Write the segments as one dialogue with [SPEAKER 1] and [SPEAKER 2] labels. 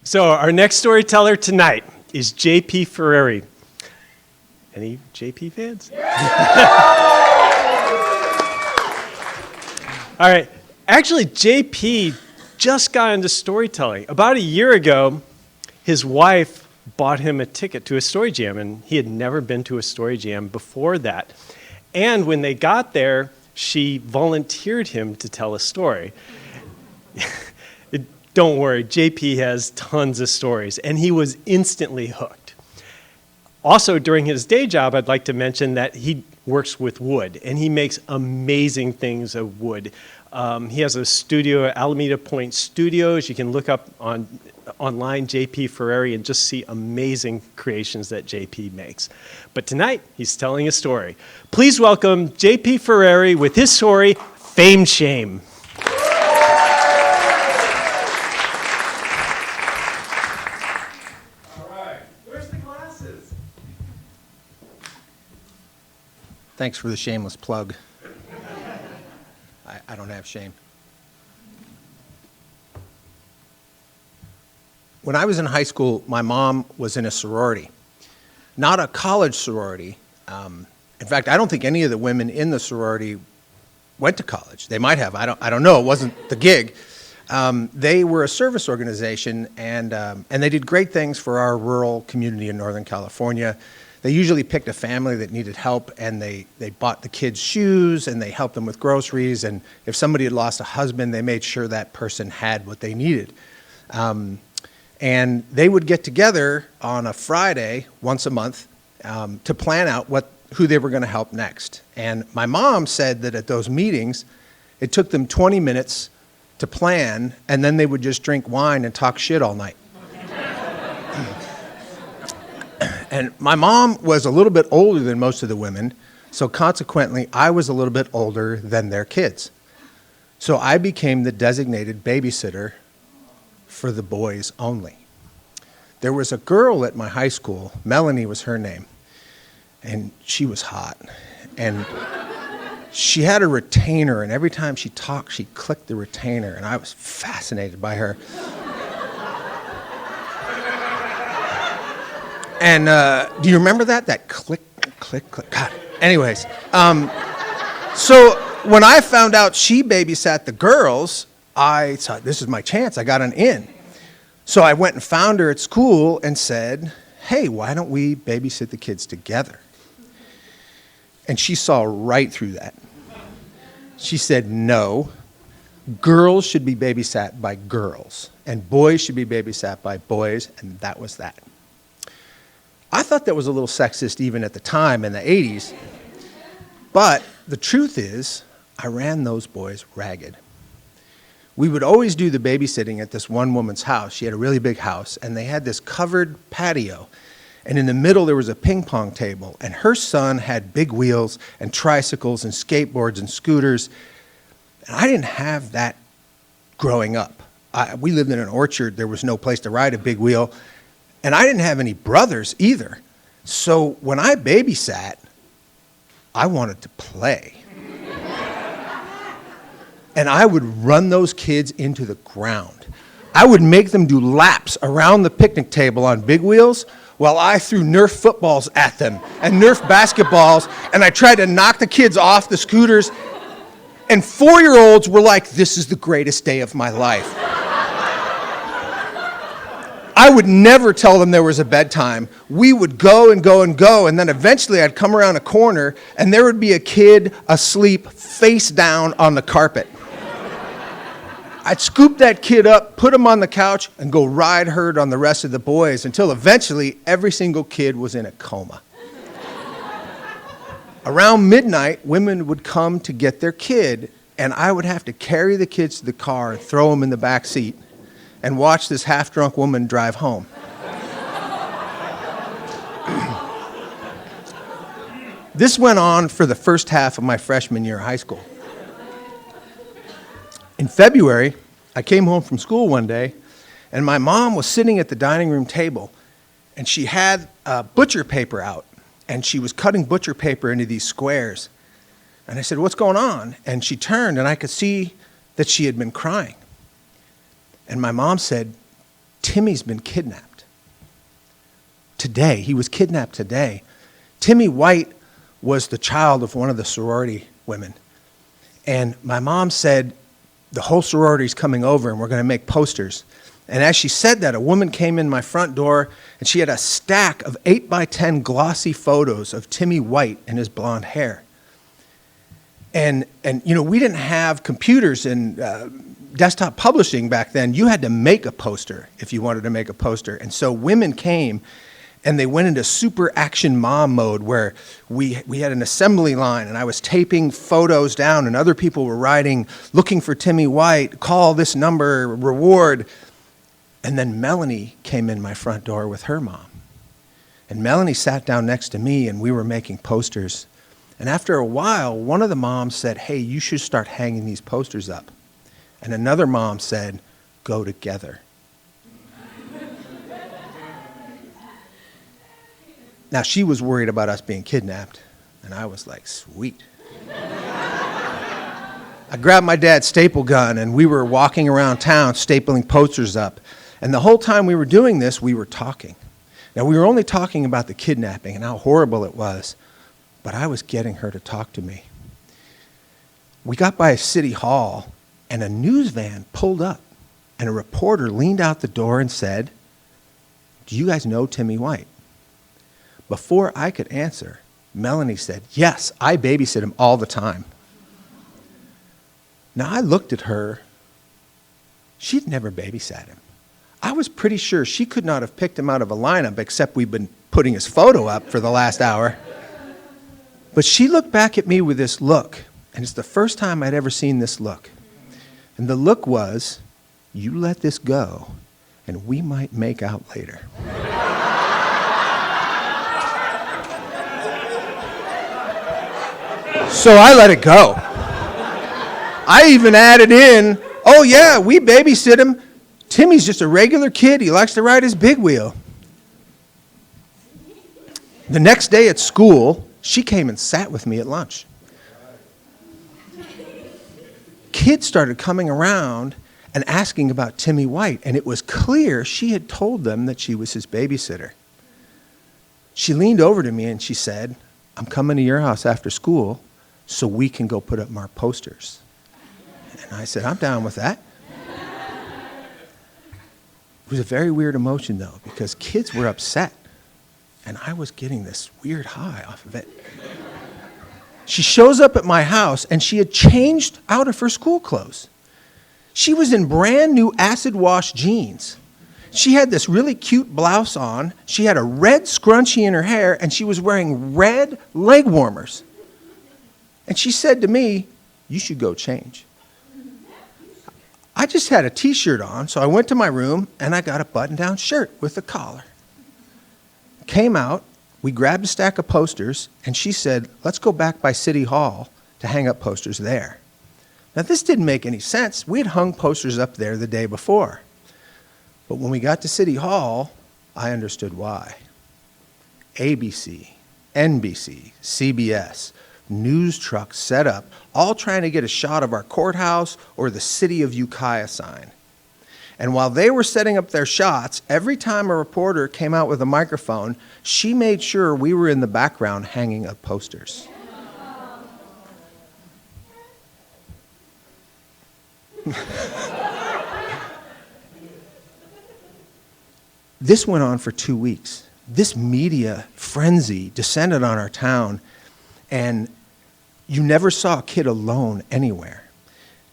[SPEAKER 1] So our next storyteller tonight is J.P. Frary. Any J.P. fans? All right. Actually, J.P. just got into storytelling. About a year ago, his wife bought him a ticket to a story jam, and he had never been to a story jam before that. And when they got there, she volunteered him to tell a story. Don't worry, JP has tons of stories, and he was instantly hooked. Also, during his day job, I'd like to mention that he works with wood, and he makes amazing things of wood. He has a studio at Alameda Point Studios. You can look up online JP Frary and just see amazing creations that JP makes. But tonight, he's telling a story. Please welcome JP Frary with his story, Fame Shame.
[SPEAKER 2] Thanks for the shameless plug. I don't have shame. When I was in high school, my mom was in a sorority. Not a college sorority. In fact, I don't think any of the women in the sorority went to college. They might have. I don't know. It wasn't the gig. They were a service organization, and they did great things for our rural community in Northern California. They usually picked a family that needed help, and they bought the kids shoes, and they helped them with groceries, and if somebody had lost a husband, they made sure that person had what they needed. And they would get together on a Friday once a month to plan out who they were going to help next. And my mom said that at those meetings, it took them 20 minutes to plan, and then they would just drink wine and talk shit all night. And my mom was a little bit older than most of the women, so consequently, I was a little bit older than their kids. So I became the designated babysitter for the boys only. There was a girl at my high school, Melanie was her name, and she was hot. And she had a retainer, and every time she talked, she clicked the retainer, and I was fascinated by her. And do you remember that? That click, click, click. God. Anyways, so when I found out she babysat the girls, I thought, this is my chance. I got an in. So I went and found her at school and said, hey, why don't we babysit the kids together? And she saw right through that. She said, no, girls should be babysat by girls, and boys should be babysat by boys, and that was that. I thought that was a little sexist even at the time in the 80s, but the truth is, I ran those boys ragged. We would always do the babysitting at this one woman's house. She had a really big house, and they had this covered patio, and in the middle there was a ping pong table, and her son had big wheels and tricycles and skateboards and scooters, and I didn't have that growing up. We lived in an orchard. There was no place to ride a big wheel. And I didn't have any brothers either. So when I babysat, I wanted to play. And I would run those kids into the ground. I would make them do laps around the picnic table on big wheels while I threw Nerf footballs at them and Nerf basketballs, and I tried to knock the kids off the scooters. And 4-year-olds were like, this is the greatest day of my life. I would never tell them there was a bedtime. We would go and go and go, and then eventually I'd come around a corner, and there would be a kid asleep face down on the carpet. I'd scoop that kid up, put him on the couch, and go ride herd on the rest of the boys until eventually every single kid was in a coma. Around midnight, women would come to get their kid, and I would have to carry the kids to the car and throw them in the back seat and watch this half-drunk woman drive home. This went on for the first half of my freshman year of high school. In February, I came home from school one day, and my mom was sitting at the dining room table, and she had butcher paper out, and she was cutting butcher paper into these squares. And I said, what's going on? And she turned, and I could see that she had been crying. And my mom said, Timmy's been kidnapped. Today, he was kidnapped today. Timmy White was the child of one of the sorority women. And my mom said, the whole sorority's coming over and we're going to make posters. And as she said that, a woman came in my front door and she had a stack of 8x10 glossy photos of Timmy White and his blonde hair. And you know, we didn't have computers and desktop publishing back then. You had to make a poster if you wanted to make a poster. And so women came and they went into super action mom mode where we had an assembly line and I was taping photos down and other people were writing, looking for Timmy White, call this number, reward. And then Melanie came in my front door with her mom. And Melanie sat down next to me and we were making posters. And after a while, one of the moms said, hey, you should start hanging these posters up. And another mom said, go together. Now, she was worried about us being kidnapped, and I was like, sweet. I grabbed my dad's staple gun, and we were walking around town stapling posters up. And the whole time we were doing this, we were talking. Now, we were only talking about the kidnapping and how horrible it was, but I was getting her to talk to me. We got by a city hall, and a news van pulled up, and a reporter leaned out the door and said, do you guys know Timmy White? Before I could answer, Melanie said, yes, I babysit him all the time. Now, I looked at her. She'd never babysat him. I was pretty sure she could not have picked him out of a lineup, except we've been putting his photo up for the last hour. But she looked back at me with this look, and it's the first time I'd ever seen this look. And the look was, you let this go, and we might make out later. So I let it go. I even added in, oh yeah, we babysit him. Timmy's just a regular kid. He likes to ride his big wheel. The next day at school, she came and sat with me at lunch. Kids started coming around and asking about Timmy White, and it was clear she had told them that she was his babysitter. She leaned over to me and she said, I'm coming to your house after school so we can go put up our posters. And I said, I'm down with that. It was a very weird emotion, though, because kids were upset, and I was getting this weird high off of it. She shows up at my house, and she had changed out of her school clothes. She was in brand new acid wash jeans. She had this really cute blouse on. She had a red scrunchie in her hair, and she was wearing red leg warmers. And she said to me, you should go change. I just had a t-shirt on, so I went to my room, and I got a button-down shirt with a collar. Came out, we grabbed a stack of posters, and she said, let's go back by City Hall to hang up posters there. Now, this didn't make any sense. We had hung posters up there the day before. But when we got to City Hall, I understood why. ABC, NBC, CBS, news trucks set up, all trying to get a shot of our courthouse or the City of Ukiah sign. And while they were setting up their shots, every time a reporter came out with a microphone, she made sure we were in the background hanging up posters. This went on for 2 weeks. This media frenzy descended on our town, and you never saw a kid alone anywhere.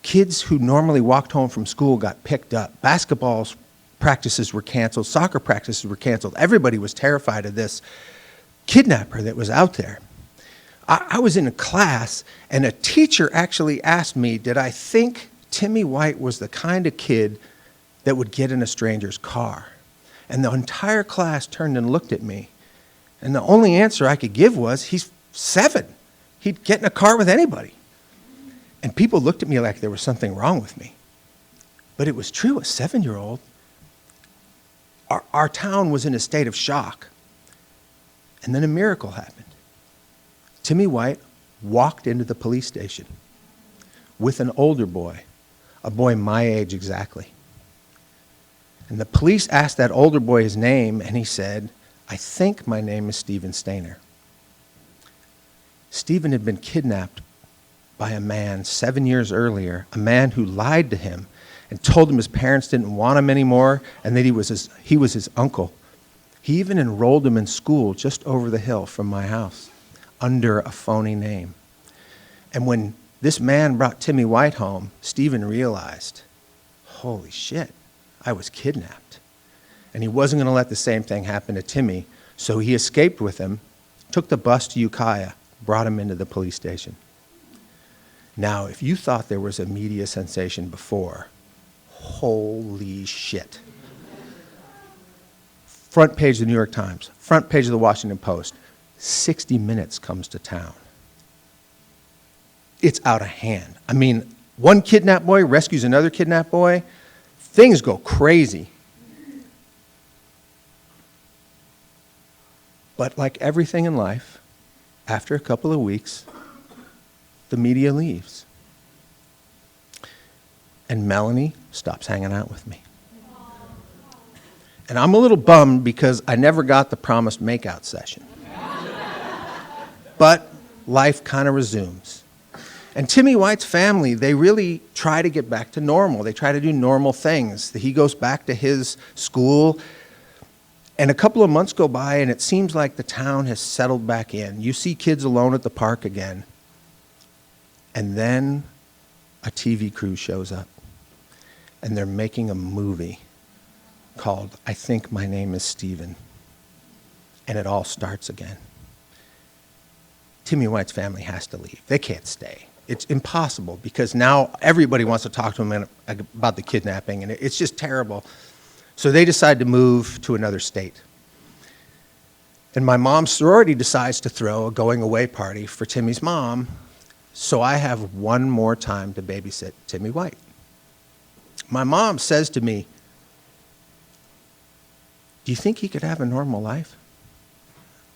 [SPEAKER 2] Kids who normally walked home from school got picked up. Basketball practices were canceled. Soccer practices were canceled. Everybody was terrified of this kidnapper that was out there. I was in a class, and a teacher actually asked me, did I think Timmy White was the kind of kid that would get in a stranger's car? And the entire class turned and looked at me. And the only answer I could give was, he's 7. He'd get in a car with anybody. And people looked at me like there was something wrong with me. But it was true, a 7-year-old. Our town was in a state of shock. And then a miracle happened. Timmy White walked into the police station with an older boy, a boy my age exactly. And the police asked that older boy his name, and he said, "I think my name is Stephen Stainer." Stephen had been kidnapped by a man 7 years earlier, a man who lied to him and told him his parents didn't want him anymore and that he was his uncle. He even enrolled him in school just over the hill from my house under a phony name. And when this man brought Timmy White home, Stephen realized, holy shit, I was kidnapped. And he wasn't going to let the same thing happen to Timmy, so he escaped with him, took the bus to Ukiah, brought him into the police station. Now, if you thought there was a media sensation before, holy shit. Front page of the New York Times, front page of the Washington Post, 60 Minutes comes to town. It's out of hand. I mean, one kidnapped boy rescues another kidnapped boy. Things go crazy. But like everything in life, after a couple of weeks, the media leaves. And Melanie stops hanging out with me. And I'm a little bummed because I never got the promised makeout session. But life kind of resumes. And Timmy White's family, they really try to get back to normal. They try to do normal things. He goes back to his school. And a couple of months go by, and it seems like the town has settled back in. You see kids alone at the park again. And then a TV crew shows up. And they're making a movie called I Think My Name is Stephen. And it all starts again. Timmy White's family has to leave. They can't stay. It's impossible because now everybody wants to talk to him about the kidnapping, and it's just terrible. So they decide to move to another state. And my mom's sorority decides to throw a going-away party for Timmy's mom, so I have one more time to babysit Timmy White. My mom says to me, "Do you think he could have a normal life?"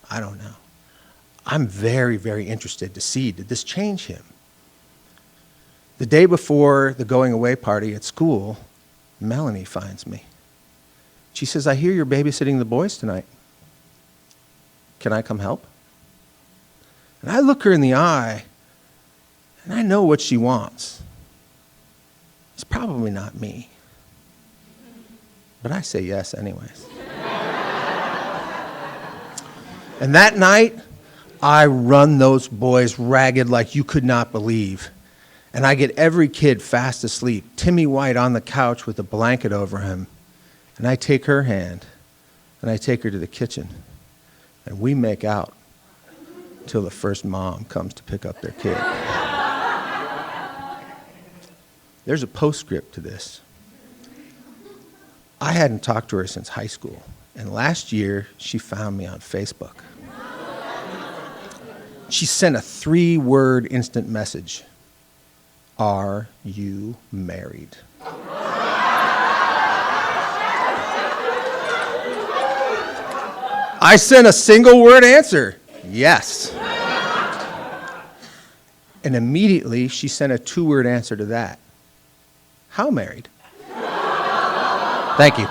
[SPEAKER 2] I don't know. I'm very, very interested to see, did this change him? The day before the going-away party at school, Melanie finds me. She says, "I hear you're babysitting the boys tonight. Can I come help?" And I look her in the eye, and I know what she wants. It's probably not me. But I say yes anyways. And that night, I run those boys ragged like you could not believe. And I get every kid fast asleep, Timmy White on the couch with a blanket over him. And I take her hand, and I take her to the kitchen. And we make out until the first mom comes to pick up their kid. There's a postscript to this. I hadn't talked to her since high school. And last year, she found me on Facebook. She sent a 3-word instant message. Are you married? I sent a single-word answer. Yes. And immediately, she sent a 2-word answer to that. How married? Thank you.